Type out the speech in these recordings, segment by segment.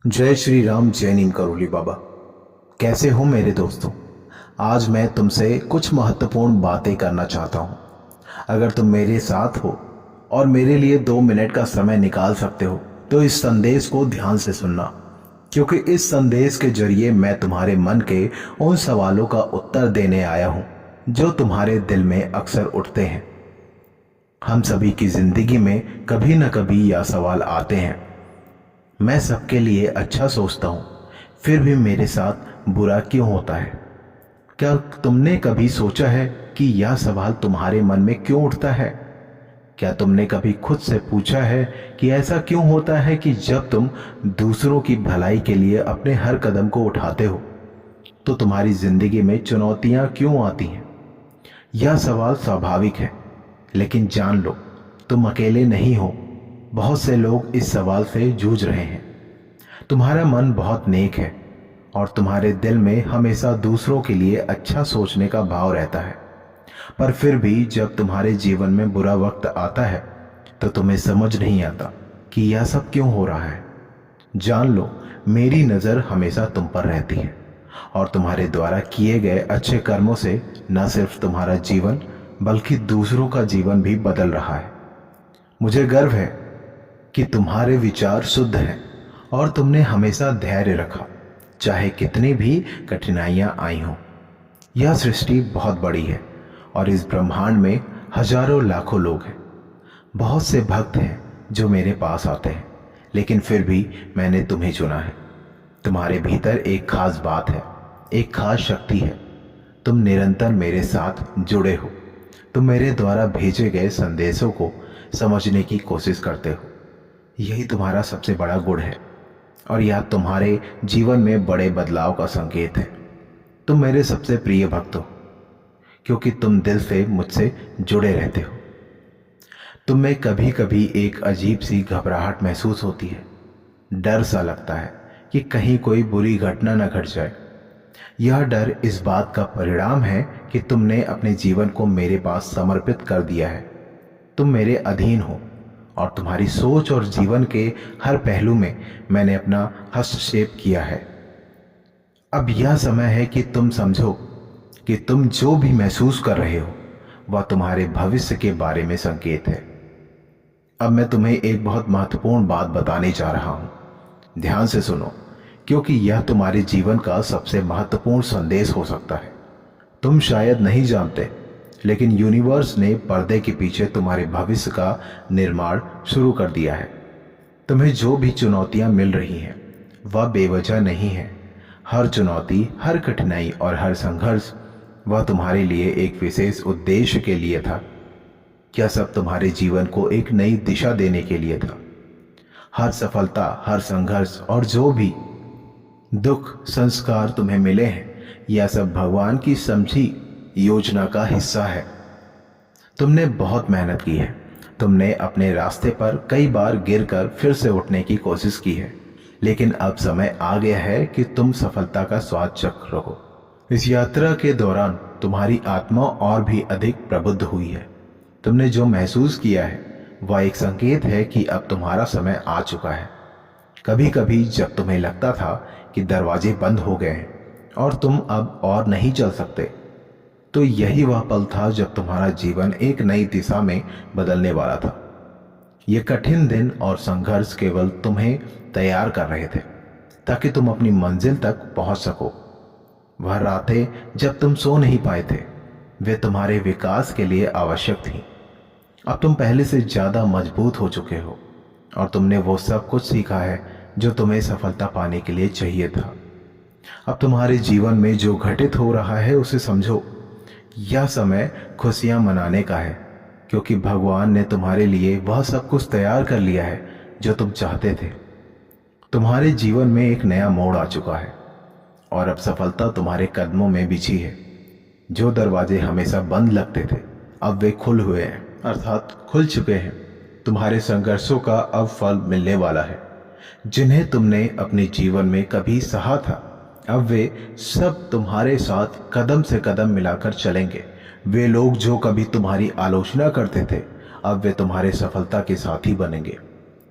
जय श्री राम। जय नीम करोली बाबा। कैसे हो मेरे दोस्तों? आज मैं तुमसे कुछ महत्वपूर्ण बातें करना चाहता हूँ। अगर तुम मेरे साथ हो और मेरे लिए 2 मिनट का समय निकाल सकते हो तो इस संदेश को ध्यान से सुनना, क्योंकि इस संदेश के जरिए मैं तुम्हारे मन के उन सवालों का उत्तर देने आया हूँ जो तुम्हारे दिल में अक्सर उठते हैं। हम सभी की जिंदगी में कभी न कभी यह सवाल आते हैं, मैं सबके लिए अच्छा सोचता हूँ, फिर भी मेरे साथ बुरा क्यों होता है? क्या तुमने कभी सोचा है कि यह सवाल तुम्हारे मन में क्यों उठता है? क्या तुमने कभी खुद से पूछा है कि ऐसा क्यों होता है कि जब तुम दूसरों की भलाई के लिए अपने हर कदम को उठाते हो तो तुम्हारी जिंदगी में चुनौतियां क्यों आती हैं? यह सवाल स्वाभाविक है, लेकिन जान लो, तुम अकेले नहीं हो। बहुत से लोग इस सवाल से जूझ रहे हैं। तुम्हारा मन बहुत नेक है और तुम्हारे दिल में हमेशा दूसरों के लिए अच्छा सोचने का भाव रहता है, पर फिर भी जब तुम्हारे जीवन में बुरा वक्त आता है तो तुम्हें समझ नहीं आता कि यह सब क्यों हो रहा है। जान लो, मेरी नज़र हमेशा तुम पर रहती है और तुम्हारे द्वारा किए गए अच्छे कर्मों से न सिर्फ तुम्हारा जीवन बल्कि दूसरों का जीवन भी बदल रहा है। मुझे गर्व है कि तुम्हारे विचार शुद्ध हैं और तुमने हमेशा धैर्य रखा, चाहे कितनी भी कठिनाइयां आई हों। यह सृष्टि बहुत बड़ी है और इस ब्रह्मांड में हजारों लाखों लोग हैं। बहुत से भक्त हैं जो मेरे पास आते हैं, लेकिन फिर भी मैंने तुम्हें चुना है। तुम्हारे भीतर एक खास बात है, एक खास शक्ति है। तुम निरंतर मेरे साथ जुड़े हो। तुम मेरे द्वारा भेजे गए संदेशों को समझने की कोशिश करते हो। यही तुम्हारा सबसे बड़ा गुण है और यह तुम्हारे जीवन में बड़े बदलाव का संकेत है। तुम मेरे सबसे प्रिय भक्त हो क्योंकि तुम दिल से मुझसे जुड़े रहते हो। तुम में कभी कभी एक अजीब सी घबराहट महसूस होती है। डर सा लगता है कि कहीं कोई बुरी घटना न घट जाए। यह डर इस बात का परिणाम है कि तुमने अपने जीवन को मेरे पास समर्पित कर दिया है। तुम मेरे अधीन हो और तुम्हारी सोच और जीवन के हर पहलू में मैंने अपना हस्तक्षेप किया है। अब यह समय है कि तुम समझो कि तुम जो भी महसूस कर रहे हो वह तुम्हारे भविष्य के बारे में संकेत है। अब मैं तुम्हें एक बहुत महत्वपूर्ण बात बताने जा रहा हूं। ध्यान से सुनो, क्योंकि यह तुम्हारे जीवन का सबसे महत्वपूर्ण संदेश हो सकता है। तुम शायद नहीं जानते, लेकिन यूनिवर्स ने पर्दे के पीछे तुम्हारे भविष्य का निर्माण शुरू कर दिया है। तुम्हें जो भी चुनौतियां मिल रही हैं वह बेवजह नहीं है। हर चुनौती, हर कठिनाई और हर संघर्ष वह तुम्हारे लिए एक विशेष उद्देश्य के लिए था। क्या सब तुम्हारे जीवन को एक नई दिशा देने के लिए था? हर सफलता, हर संघर्ष और जो भी दुख संस्कार तुम्हें मिले हैं, यह सब भगवान की समझी योजना का हिस्सा है। तुमने बहुत मेहनत की है। तुमने अपने रास्ते पर कई बार गिरकर फिर से उठने की कोशिश की है, लेकिन अब समय आ गया है कि तुम सफलता का स्वाद चख रहो। इस यात्रा के दौरान तुम्हारी आत्मा और भी अधिक प्रबुद्ध हुई है। तुमने जो महसूस किया है वह एक संकेत है कि अब तुम्हारा समय आ चुका है। कभी कभी जब तुम्हें लगता था कि दरवाजे बंद हो गए हैं और तुम अब और नहीं चल सकते, तो यही वह पल था जब तुम्हारा जीवन एक नई दिशा में बदलने वाला था। ये कठिन दिन और संघर्ष केवल तुम्हें तैयार कर रहे थे ताकि तुम अपनी मंजिल तक पहुंच सको। वह रातें जब तुम सो नहीं पाए थे, वे तुम्हारे विकास के लिए आवश्यक थीं। अब तुम पहले से ज्यादा मजबूत हो चुके हो और तुमने वो सब कुछ सीखा है जो तुम्हें सफलता पाने के लिए चाहिए था। अब तुम्हारे जीवन में जो घटित हो रहा है उसे समझो। यह समय खुशियां मनाने का है, क्योंकि भगवान ने तुम्हारे लिए वह सब कुछ तैयार कर लिया है जो तुम चाहते थे। तुम्हारे जीवन में एक नया मोड़ आ चुका है और अब सफलता तुम्हारे कदमों में बिछी है। जो दरवाजे हमेशा बंद लगते थे अब वे खुल हुए हैं, अर्थात खुल चुके हैं। तुम्हारे संघर्षों का अब फल मिलने वाला है। जिन्हें तुमने अपने जीवन में कभी सहा था, अब वे सब तुम्हारे साथ कदम से कदम मिलाकर चलेंगे। वे लोग जो कभी तुम्हारी आलोचना करते थे, अब वे तुम्हारे सफलता के साथी बनेंगे।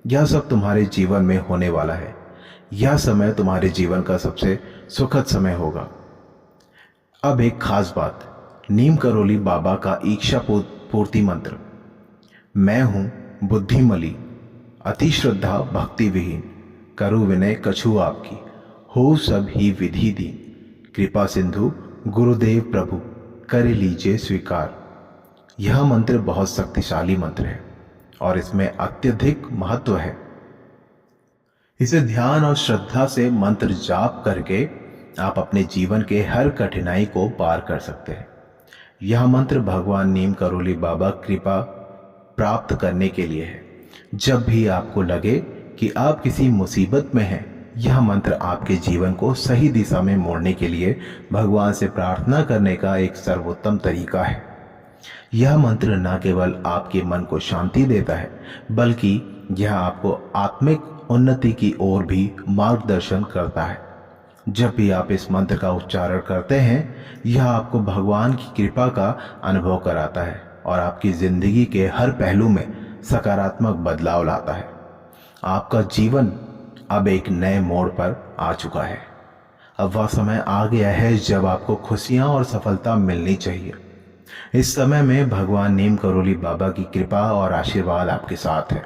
यह सब तुम्हारे जीवन में होने वाला है। यह समय तुम्हारे जीवन का सबसे सुखद समय होगा। अब एक खास बात, नीम करोली बाबा का इच्छा पूर्ति मंत्र। मैं हूँ बुद्धिमली, अति श्रद्धा भक्ति विहीन, करु विनय कछु आपकी, हो सब ही विधि दीन, कृपा सिंधु गुरुदेव प्रभु, कर लीजिए स्वीकार। यह मंत्र बहुत शक्तिशाली मंत्र है और इसमें अत्यधिक महत्व है। इसे ध्यान और श्रद्धा से मंत्र जाप करके आप अपने जीवन के हर कठिनाई को पार कर सकते हैं। यह मंत्र भगवान नीम करोली बाबा कृपा प्राप्त करने के लिए है। जब भी आपको लगे कि आप किसी मुसीबत में हैं, यह मंत्र आपके जीवन को सही दिशा में मोड़ने के लिए भगवान से प्रार्थना करने का एक सर्वोत्तम तरीका है। यह मंत्र न केवल आपके मन को शांति देता है, बल्कि यह आपको आत्मिक उन्नति की ओर भी मार्गदर्शन करता है। जब भी आप इस मंत्र का उच्चारण करते हैं, यह आपको भगवान की कृपा का अनुभव कराता है और आपकी जिंदगी के हर पहलू में सकारात्मक बदलाव लाता है। आपका जीवन अब एक नए मोड़ पर आ चुका है। अब वह समय आ गया है जब आपको खुशियां और सफलता मिलनी चाहिए। इस समय में भगवान नीम करोली बाबा की कृपा और आशीर्वाद आपके साथ है।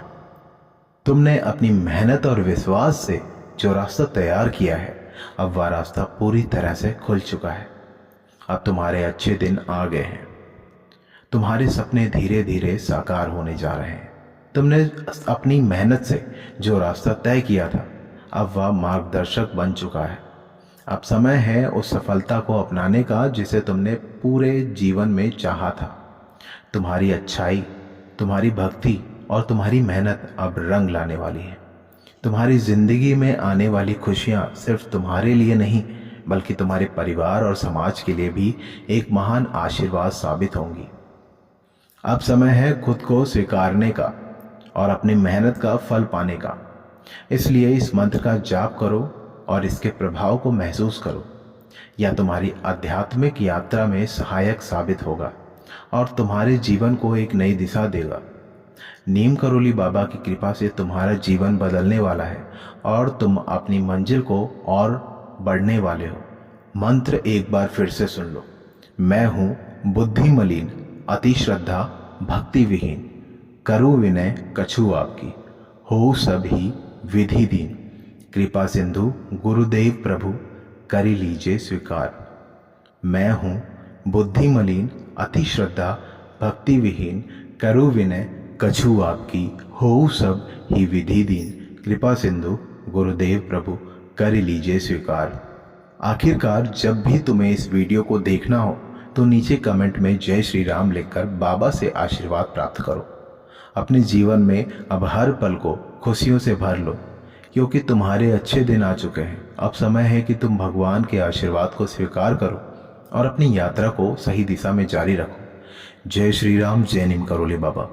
तुमने अपनी मेहनत और विश्वास से जो रास्ता तैयार किया है, अब वह रास्ता पूरी तरह से खुल चुका है। अब तुम्हारे अच्छे दिन आ गए हैं। तुम्हारे सपने धीरे धीरे साकार होने जा रहे हैं। तुमने अपनी मेहनत से जो रास्ता तय किया था, अब वह मार्गदर्शक बन चुका है। अब समय है उस सफलता को अपनाने का जिसे तुमने पूरे जीवन में चाहा था। तुम्हारी अच्छाई, तुम्हारी भक्ति और तुम्हारी मेहनत अब रंग लाने वाली है। तुम्हारी जिंदगी में आने वाली खुशियां सिर्फ तुम्हारे लिए नहीं, बल्कि तुम्हारे परिवार और समाज के लिए भी एक महान आशीर्वाद साबित होंगी। अब समय है खुद को स्वीकारने का और अपनी मेहनत का फल पाने का। इसलिए इस मंत्र का जाप करो और इसके प्रभाव को महसूस करो। यह तुम्हारी आध्यात्मिक यात्रा में सहायक साबित होगा और तुम्हारे जीवन को एक नई दिशा देगा। नीम करोली बाबा की कृपा से तुम्हारा जीवन बदलने वाला है और तुम अपनी मंजिल को और बढ़ने वाले हो। मंत्र एक बार फिर से सुन लो। मैं हूँ बुद्धि मलिन, अति श्रद्धा भक्ति विहीन, करु विनय कछु आपकी, हो सब ही विधि दीन, कृपा सिंधु गुरुदेव प्रभु, करी लीजिए स्वीकार। मैं हूँ बुद्धि मलिन, अति श्रद्धा भक्ति विहीन, करु विनय कछु आपकी, हो सब ही विधि दीन, कृपा सिंधु गुरुदेव प्रभु, कर लीजिए स्वीकार। आखिरकार जब भी तुम्हें इस वीडियो को देखना हो तो नीचे कमेंट में जय श्री राम लिखकर बाबा से आशीर्वाद प्राप्त करो। अपने जीवन में अब हर पल को खुशियों से भर लो, क्योंकि तुम्हारे अच्छे दिन आ चुके हैं। अब समय है कि तुम भगवान के आशीर्वाद को स्वीकार करो और अपनी यात्रा को सही दिशा में जारी रखो। जय श्री राम, जय नीम करोली बाबा।